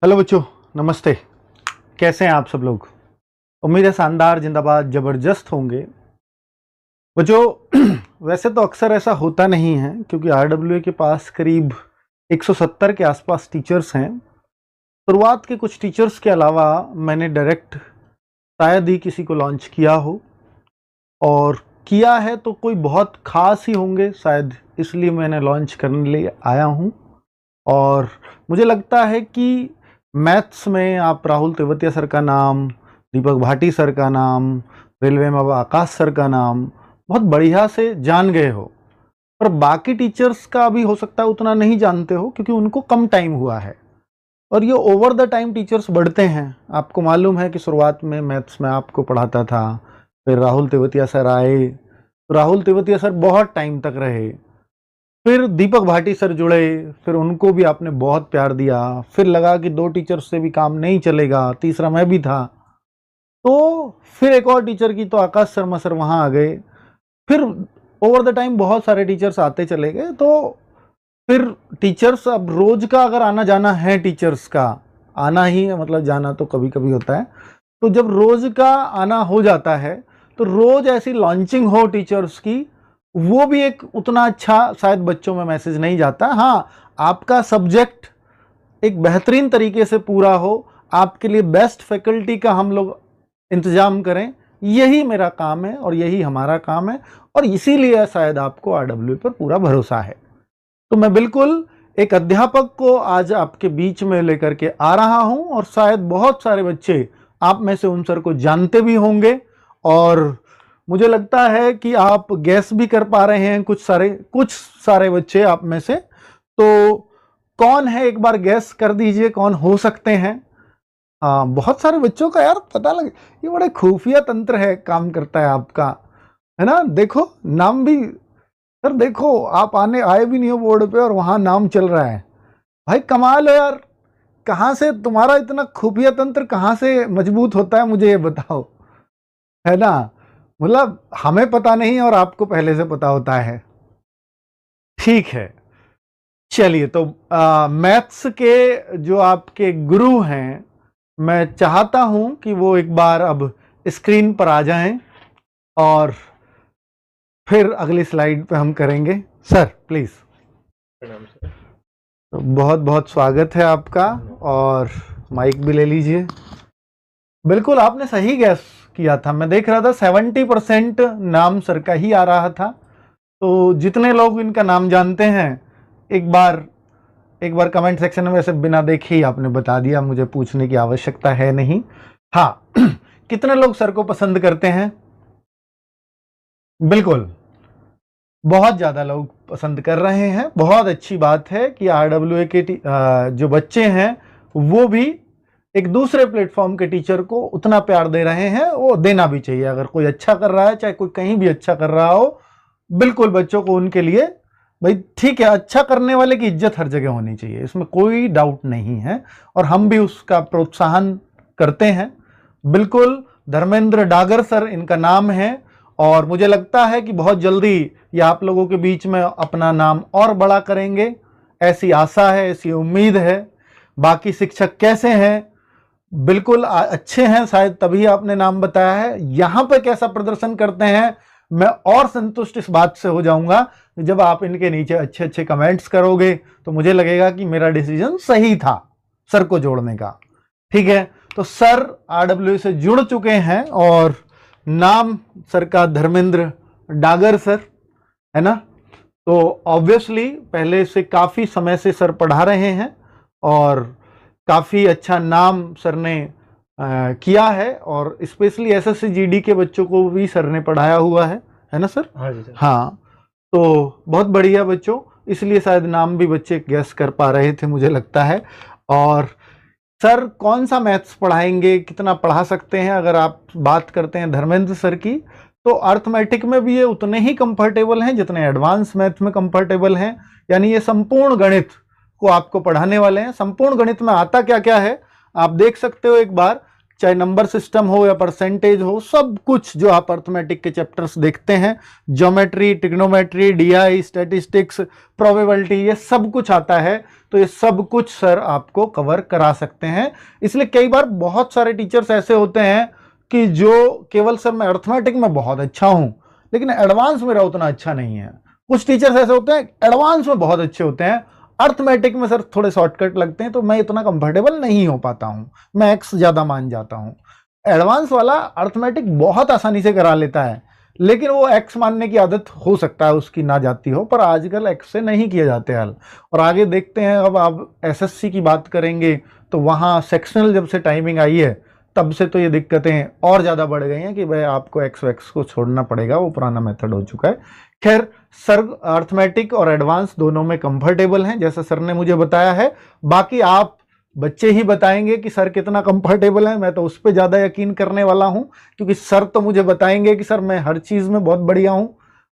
Hello बच्चों, नमस्ते। कैसे हैं आप सब लोग? उम्मीद है शानदार, जिंदाबाद, जबरदस्त होंगे। बच्चों वैसे तो अक्सर ऐसा होता नहीं है क्योंकि आरडब्ल्यूए के पास करीब 170 के आसपास टीचर्स हैं। शुरुआत के कुछ टीचर्स के अलावा मैंने डायरेक्ट शायद ही किसी को लॉन्च किया हो, और किया है तो कोई बहुत खास ही होंगे शायद, इसलिए मैंने लॉन्च करने के लिए आया हूँ। और मुझे लगता है कि मैथ्स में आप राहुल तेवतिया सर का नाम, दीपक भाटी सर का नाम, रेलवे में अब आकाश सर का नाम बहुत बढ़िया से जान गए हो, पर बाकी टीचर्स का भी हो सकता है उतना नहीं जानते हो क्योंकि उनको कम टाइम हुआ है। और ये ओवर द टाइम टीचर्स बढ़ते हैं। आपको मालूम है कि शुरुआत में मैथ्स में आपको पढ़ाता था, फिर राहुल तेवतिया सर आए, तो राहुल तेवतिया सर बहुत टाइम तक रहे, फिर दीपक भाटी सर जुड़े, फिर उनको भी आपने बहुत प्यार दिया, फिर लगा कि 2 टीचर्स से भी काम नहीं चलेगा, तीसरा मैं भी था, तो फिर एक और टीचर की तो आकाश शर्मा सर वहाँ आ गए। फिर ओवर द टाइम बहुत सारे टीचर्स आते चले गए, तो फिर टीचर्स अब रोज का अगर आना जाना है, टीचर्स का आना ही है, मतलब जाना तो कभी कभी होता है, तो जब रोज का आना हो जाता है तो रोज ऐसी लॉन्चिंग हो टीचर्स की, वो भी एक उतना अच्छा शायद बच्चों में मैसेज नहीं जाता। हाँ, आपका सब्जेक्ट एक बेहतरीन तरीके से पूरा हो, आपके लिए बेस्ट फैकल्टी का हम लोग इंतजाम करें, यही मेरा काम है और यही हमारा काम है, और इसीलिए शायद आपको आरडब्ल्यू पर पूरा भरोसा है। तो मैं बिल्कुल एक अध्यापक को आज आपके बीच में लेकर के आ रहा हूं, और शायद बहुत सारे बच्चे आप में से उन सर को जानते भी होंगे, और मुझे लगता है कि आप गैस भी कर पा रहे हैं, कुछ सारे बच्चे आप में से। तो कौन है, एक बार गैस कर दीजिए कौन हो सकते हैं। हाँ, बहुत सारे बच्चों का यार पता लगे, ये बड़े खुफिया तंत्र है, काम करता है आपका, है ना। देखो नाम भी सर, देखो आप आए भी नहीं हो बोर्ड पे और वहां नाम चल रहा है। भाई कमाल है यार, कहाँ से तुम्हारा इतना खुफिया तंत्र कहाँ से मजबूत होता है, मुझे ये बताओ, है ना। मतलब हमें पता नहीं और आपको पहले से पता होता है। ठीक है, चलिए। तो मैथ्स के जो आपके गुरु हैं, मैं चाहता हूं कि वो एक बार अब स्क्रीन पर आ जाएं, और फिर अगली स्लाइड पे हम करेंगे। Sir please. प्रणाम सर। तो बहुत बहुत स्वागत है आपका, और माइक भी ले लीजिए। बिल्कुल आपने सही गैस किया था, मैं देख रहा था 70% नाम सर का ही आ रहा था। तो जितने लोग इनका नाम जानते हैं, एक बार कमेंट सेक्शन में वैसे बिना देखे ही आपने बता दिया, मुझे पूछने की आवश्यकता है नहीं। हाँ कितने लोग सर को पसंद करते हैं? बिल्कुल, बहुत ज़्यादा लोग पसंद कर रहे हैं। बहुत अच्छी बात है कि आरडब्ल्यूए के जो बच्चे हैं वो भी एक दूसरे प्लेटफॉर्म के टीचर को उतना प्यार दे रहे हैं, वो देना भी चाहिए। अगर कोई अच्छा कर रहा है, चाहे कोई कहीं भी अच्छा कर रहा हो, बिल्कुल बच्चों को उनके लिए, भाई ठीक है, अच्छा करने वाले की इज्जत हर जगह होनी चाहिए, इसमें कोई डाउट नहीं है, और हम भी उसका प्रोत्साहन करते हैं। बिल्कुल, धर्मेंद्र डागर सर इनका नाम है, और मुझे लगता है कि बहुत जल्दी ये आप लोगों के बीच में अपना नाम और बड़ा करेंगे, ऐसी आशा है, ऐसी उम्मीद है। बाकी शिक्षक कैसे हैं? बिल्कुल अच्छे हैं, शायद तभी आपने नाम बताया है। यहाँ पे कैसा प्रदर्शन करते हैं, मैं और संतुष्ट इस बात से हो जाऊंगा जब आप इनके नीचे अच्छे अच्छे कमेंट्स करोगे, तो मुझे लगेगा कि मेरा डिसीजन सही था सर को जोड़ने का। ठीक है, तो सर आरडब्ल्यू से जुड़ चुके हैं, और नाम सर का धर्मेंद्र डागर सर, है ना। तो ऑब्वियसली पहले से काफ़ी समय से सर पढ़ा रहे हैं, और काफ़ी अच्छा नाम सर ने किया है, और स्पेशली एसएससी जीडी के बच्चों को भी सर ने पढ़ाया हुआ है ना सर? हाँ जी सर। हाँ, तो बहुत बढ़िया बच्चों, इसलिए शायद नाम भी बच्चे गैस कर पा रहे थे, मुझे लगता है। और सर कौन सा मैथ्स पढ़ाएंगे, कितना पढ़ा सकते हैं? अगर आप बात करते हैं धर्मेंद्र सर की, तो अर्थमेटिक में भी ये उतने ही कंफर्टेबल हैं जितने एडवांस मैथ में कंफर्टेबल हैं। यानी ये संपूर्ण गणित को आपको पढ़ाने वाले हैं। संपूर्ण गणित में आता क्या क्या है आप देख सकते हो एक बार, चाहे नंबर सिस्टम हो या परसेंटेज हो, सब कुछ जो आप अर्थमेटिक के चैप्टर्स देखते हैं, geometry, trigonometry, DI, statistics, probability, ये सब कुछ आता है। तो ये सब कुछ सर आपको कवर करा सकते हैं। इसलिए कई बार बहुत सारे टीचर्स ऐसे होते हैं कि जो केवल सर मैं अर्थमेटिक में बहुत अच्छा हूं लेकिन एडवांस मेरा उतना अच्छा नहीं है। कुछ टीचर्स ऐसे होते हैं एडवांस में बहुत अच्छे होते हैं, अर्थमेटिक में सर थोड़े शॉर्टकट लगते हैं तो मैं इतना कंफर्टेबल नहीं हो पाता हूं, मैं एक्स ज्यादा मान जाता हूं। एडवांस वाला अर्थमेटिक बहुत आसानी से करा लेता है लेकिन वो एक्स मानने की आदत हो सकता है उसकी ना जाती हो, पर आजकल एक्स से नहीं किए जाते हल। और आगे देखते हैं, अब आप एसएससी की बात करेंगे तो वहाँ सेक्शनल जब से टाइमिंग आई है तब से तो ये दिक्कतें और ज़्यादा बढ़ गई हैं कि भाई आपको एक्स को छोड़ना पड़ेगा, वो पुराना मेथड हो चुका है। खैर सर अर्थमेटिक और एडवांस दोनों में कंफर्टेबल हैं जैसा सर ने मुझे बताया है। बाकी आप बच्चे ही बताएंगे कि सर कितना कंफर्टेबल है, मैं तो उस पर ज़्यादा यकीन करने वाला हूं क्योंकि सर तो मुझे बताएंगे कि सर मैं हर चीज़ में बहुत बढ़िया हूं।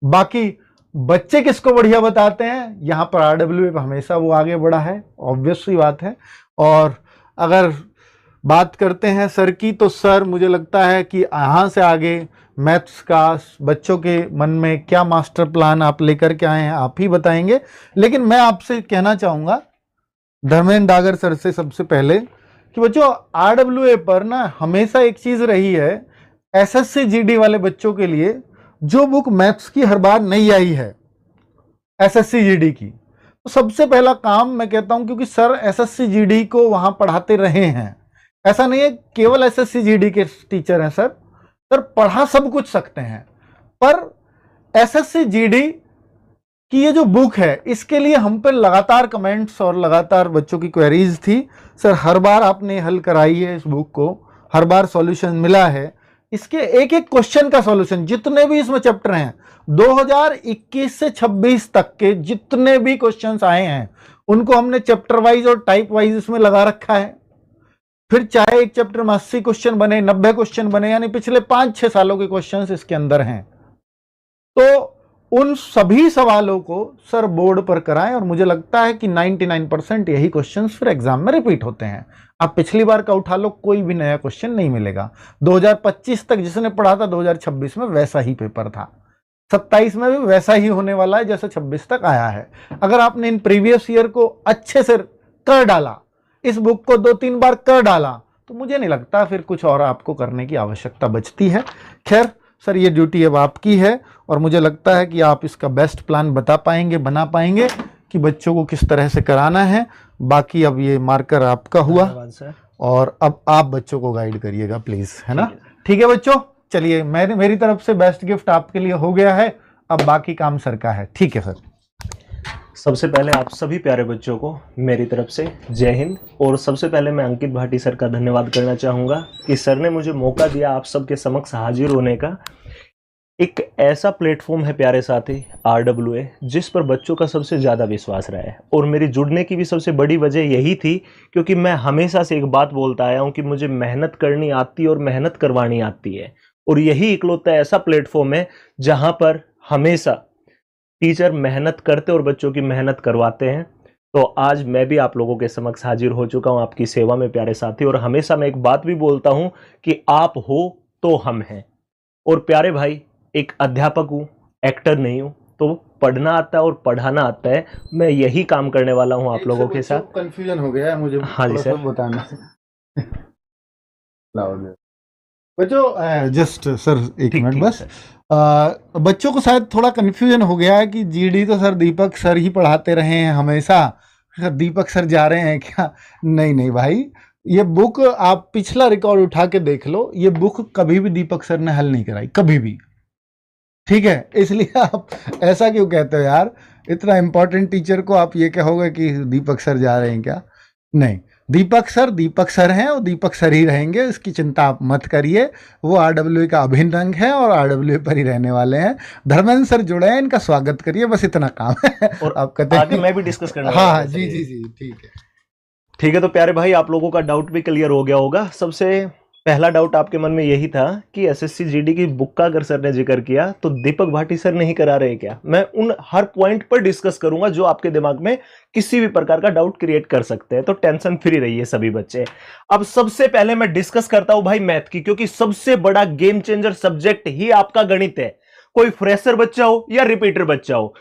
बाकी बच्चे किसको बढ़िया बताते हैं, यहाँ पर आरडब्ल्यूए हमेशा वो आगे बढ़ा है, ऑब्वियस सी बात है। और अगर बात करते हैं सर की तो सर मुझे लगता है कि यहाँ से आगे मैथ्स का बच्चों के मन में क्या मास्टर प्लान आप लेकर के आए हैं आप ही बताएंगे। लेकिन मैं आपसे कहना चाहूँगा धर्मेंद्र डागर सर से सबसे पहले कि बच्चों आरडब्ल्यूए पर ना हमेशा एक चीज़ रही है, एसएससी जीडी वाले बच्चों के लिए जो बुक मैथ्स की हर बार नहीं आई है एसएससी जीडी की, तो सबसे पहला काम मैं कहता हूं क्योंकि सर एसएससी जीडी को वहां पढ़ाते रहे हैं, ऐसा नहीं है केवल एसएससी जीडी के टीचर हैं सर पढ़ा सब कुछ सकते हैं, पर एसएससी जीडी की ये जो बुक है इसके लिए हम पे लगातार कमेंट्स और लगातार बच्चों की क्वेरीज थी। सर हर बार आपने हल कराई है इस बुक को, हर बार सॉल्यूशन मिला है, इसके एक एक क्वेश्चन का सॉल्यूशन जितने भी इसमें चैप्टर हैं 2021 से 26 तक के जितने भी क्वेश्चंस आए हैं उनको हमने चैप्टर वाइज और टाइप वाइज इसमें लगा रखा है। फिर चाहे एक चैप्टर में 80 क्वेश्चन बने 90 क्वेश्चन बने, यानी पिछले 5-6 सालों के क्वेश्चंस इसके अंदर हैं, तो उन सभी सवालों को सर बोर्ड पर कराएं और मुझे लगता है कि 99% यही क्वेश्चंस फिर एग्जाम में रिपीट होते हैं। आप पिछली बार का उठा लो कोई भी नया क्वेश्चन नहीं मिलेगा। 2025 तक जिसने पढ़ा था 2026 में वैसा ही पेपर था, 27 में भी वैसा ही होने वाला है जैसे 26 तक आया है। अगर आपने इन प्रीवियस ईयर को अच्छे से कर डाला, इस बुक को 2-3 बार कर डाला, तो मुझे नहीं लगता फिर कुछ और आपको करने की आवश्यकता बचती है। खैर सर ये ड्यूटी अब आपकी है और मुझे लगता है कि आप इसका बेस्ट प्लान बता पाएंगे, बना पाएंगे कि बच्चों को किस तरह से कराना है। बाकी अब ये मार्कर आपका हुआ और अब आप बच्चों को गाइड करिएगा प्लीज, है ना? ठीक है बच्चों, चलिए मेरी तरफ से बेस्ट गिफ्ट आपके लिए हो गया है, अब बाकी काम सर का है। ठीक है सर। सबसे पहले आप सभी प्यारे बच्चों को मेरी तरफ से जय हिंद। और सबसे पहले मैं अंकित भाटी सर का धन्यवाद करना चाहूँगा कि सर ने मुझे मौका दिया आप सबके समक्ष हाजिर होने का। एक ऐसा प्लेटफॉर्म है प्यारे साथी आरडब्ल्यूए जिस पर बच्चों का सबसे ज़्यादा विश्वास रहा है, और मेरी जुड़ने की भी सबसे बड़ी वजह यही थी क्योंकि मैं हमेशा से एक बात बोलता आया हूँ कि मुझे मेहनत करनी आती है और मेहनत करवानी आती है, और यही इकलौता ऐसा प्लेटफॉर्म है जहाँ पर हमेशा टीचर मेहनत करते और बच्चों की मेहनत करवाते हैं। तो आज मैं भी आप लोगों के समक्ष हाजिर हो चुका हूं आपकी सेवा में प्यारे साथी। और हमेशा मैं एक बात भी बोलता हूं कि आप हो तो हम हैं। और प्यारे भाई, एक अध्यापक हूं, एक्टर नहीं हूं, तो पढ़ना आता है और पढ़ाना आता है। मैं यही काम करने वाला हूं आप लोगों के साथ। कंफ्यूजन हो गया है मुझे, हाँ जी सर, बताना बच्चों जस्ट सर एक मिनट बस। बच्चों को शायद थोड़ा कंफ्यूजन हो गया है कि जीडी तो सर दीपक सर ही पढ़ाते रहे हैं हमेशा, सर दीपक सर जा रहे हैं क्या? नहीं नहीं भाई, ये बुक आप पिछला रिकॉर्ड उठा के देख लो, ये बुक कभी भी दीपक सर ने हल नहीं कराई, कभी भी। ठीक है, इसलिए आप ऐसा क्यों कहते हो यार? इतना इंपॉर्टेंट टीचर को आप ये कहोगे कि दीपक सर जा रहे हैं क्या? नहीं, दीपक सर हैं और दीपक सर ही रहेंगे, इसकी चिंता आप मत करिए। वो आरडब्ल्यूए का अभिन्न अंग है और आरडब्ल्यूए पर ही रहने वाले हैं। धर्मेंद्र सर जुड़े हैं, इनका स्वागत करिए, बस इतना काम है। और आप कहते हैं आगे मैं भी डिस्कस करना। हाँ जी जी जी, ठीक है ठीक है। तो प्यारे भाई, आप लोगों का डाउट भी क्लियर हो गया होगा। सबसे पहला डाउट आपके मन में यही था कि एसएससी जीडी की बुक का अगर सर ने जिक्र किया तो दीपक भाटी सर नहीं करा रहे क्या? मैं उन हर पॉइंट पर डिस्कस करूंगा जो आपके दिमाग में किसी भी प्रकार का डाउट क्रिएट कर सकते हैं, तो टेंशन फ्री रहिए सभी बच्चे। अब सबसे पहले मैं डिस्कस करता हूं भाई मैथ की, क्योंकि सबसे बड़ा गेम चेंजर सब्जेक्ट ही आपका गणित है। कोई फ्रेशर बच्चा हो या रिपीटर बच्चा हो,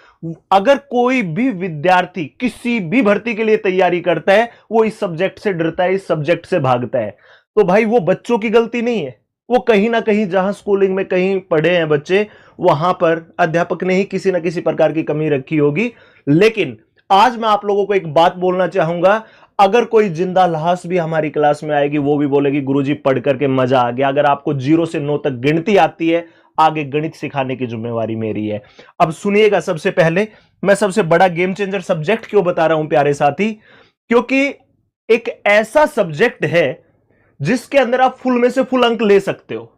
अगर कोई भी विद्यार्थी किसी भी भर्ती के लिए तैयारी करता है, वो इस सब्जेक्ट से डरता है, इस सब्जेक्ट से भागता है, तो भाई वो बच्चों की गलती नहीं है। वो कहीं ना कहीं जहां स्कूलिंग में कहीं पढ़े हैं बच्चे, वहां पर अध्यापक ने ही किसी ना किसी प्रकार की कमी रखी होगी। लेकिन आज मैं आप लोगों को एक बात बोलना चाहूंगा, अगर कोई जिंदा लाश भी हमारी क्लास में आएगी, वो भी बोलेगी गुरुजी पढ़ करके मजा आ गया। अगर आपको 0 से 9 तक गिनती आती है, आगे गणित सिखाने की जिम्मेवारी मेरी है। अब सुनिएगा, सबसे पहले मैं सबसे बड़ा गेम चेंजर सब्जेक्ट क्यों बता रहा हूं प्यारे साथी, क्योंकि एक ऐसा सब्जेक्ट है जिसके अंदर आप फुल में से फुल अंक ले सकते हो।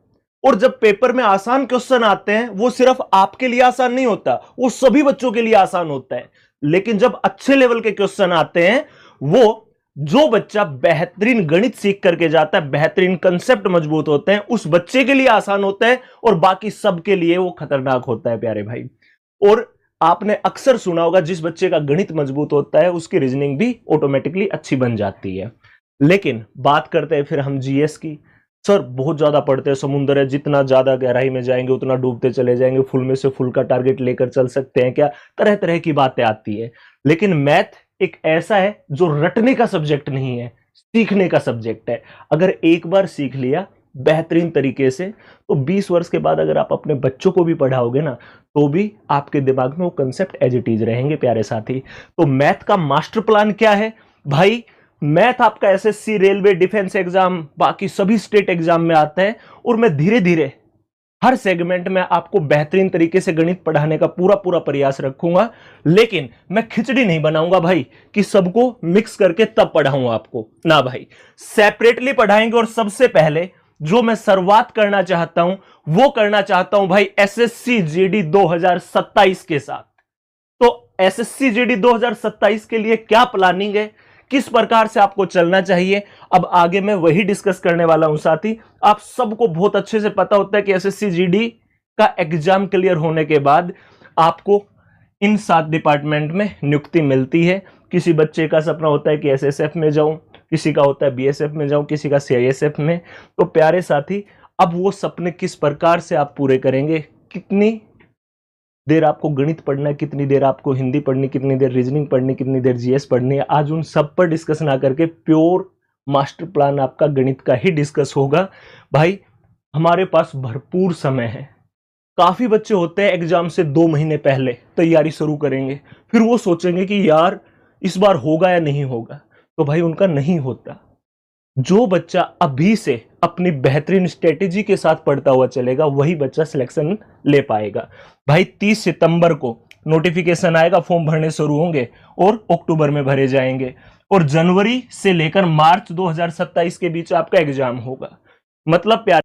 और जब पेपर में आसान क्वेश्चन आते हैं, वो सिर्फ आपके लिए आसान नहीं होता, वो सभी बच्चों के लिए आसान होता है। लेकिन जब अच्छे लेवल के क्वेश्चन आते हैं, वो जो बच्चा बेहतरीन गणित सीख करके जाता है, बेहतरीन कंसेप्ट मजबूत होते हैं, उस बच्चे के लिए आसान होता है और बाकी सबके लिए वो खतरनाक होता है प्यारे भाई। और आपने अक्सर सुना होगा, जिस बच्चे का गणित मजबूत होता है उसकी रीजनिंग भी ऑटोमेटिकली अच्छी बन जाती है। लेकिन बात करते हैं फिर हम जीएस की। सर बहुत ज्यादा पढ़ते हैं, समुद्र है, जितना ज्यादा गहराई में जाएंगे उतना डूबते चले जाएंगे, फुल में से फुल का टारगेट लेकर चल सकते हैं क्या, तरह तरह की बातें आती है। लेकिन मैथ एक ऐसा है जो रटने का सब्जेक्ट नहीं है, सीखने का सब्जेक्ट है। अगर एक बार सीख लिया बेहतरीन तरीके से, तो 20 वर्ष के बाद अगर आप अपने बच्चों को भी पढ़ाओगे ना, तो भी आपके दिमाग में वो कंसेप्ट एज इट इज रहेंगे प्यारे साथी। तो मैथ का मास्टर प्लान क्या है भाई? मैथ आपका एसएससी, रेलवे, डिफेंस एग्जाम, बाकी सभी स्टेट एग्जाम में आता है। और मैं धीरे धीरे हर सेगमेंट में आपको बेहतरीन तरीके से गणित पढ़ाने का पूरा पूरा प्रयास रखूंगा। लेकिन मैं खिचड़ी नहीं बनाऊंगा भाई कि सबको मिक्स करके तब पढ़ाऊं आपको, ना भाई, सेपरेटली पढ़ाएंगे। और सबसे पहले जो मैं शुरुआत करना चाहता हूं, वो करना चाहता हूं भाई एसएससी जीडी 2027 के साथ। तो एसएससी जीडी 2027 के लिए क्या प्लानिंग है, किस प्रकार से आपको चलना चाहिए, अब आगे मैं वही डिस्कस करने वाला हूं साथी। आप सबको बहुत अच्छे से पता होता है कि एसएससी जीडी का एग्जाम क्लियर होने के बाद आपको इन 7 डिपार्टमेंट में नियुक्ति मिलती है। किसी बच्चे का सपना होता है कि एसएसएफ में जाऊं, किसी का होता है बीएसएफ में जाऊं, किसी का सीआईएसएफ में। तो प्यारे साथी, अब वो सपने किस प्रकार से आप पूरे करेंगे, कितनी देर आपको गणित पढ़ना है, कितनी देर आपको हिंदी पढ़नी, कितनी देर रीजनिंग पढ़नी, कितनी देर जीएस पढ़नी है, आज उन सब पर डिस्कस ना करके प्योर मास्टर प्लान आपका गणित का ही डिस्कस होगा। भाई हमारे पास भरपूर समय है। काफी बच्चे होते हैं एग्जाम से 2 महीने पहले तैयारी शुरू करेंगे, फिर वो सोचेंगे कि यार इस बार होगा या नहीं होगा, तो भाई उनका नहीं होता। जो बच्चा अभी से अपनी बेहतरीन स्ट्रेटेजी के साथ पढ़ता हुआ चलेगा, वही बच्चा सिलेक्शन ले पाएगा। भाई 30 सितंबर को नोटिफिकेशन आएगा, फॉर्म भरने शुरू होंगे और अक्टूबर में भरे जाएंगे, और जनवरी से लेकर मार्च 2027 के बीच आपका एग्जाम होगा। मतलब प्यार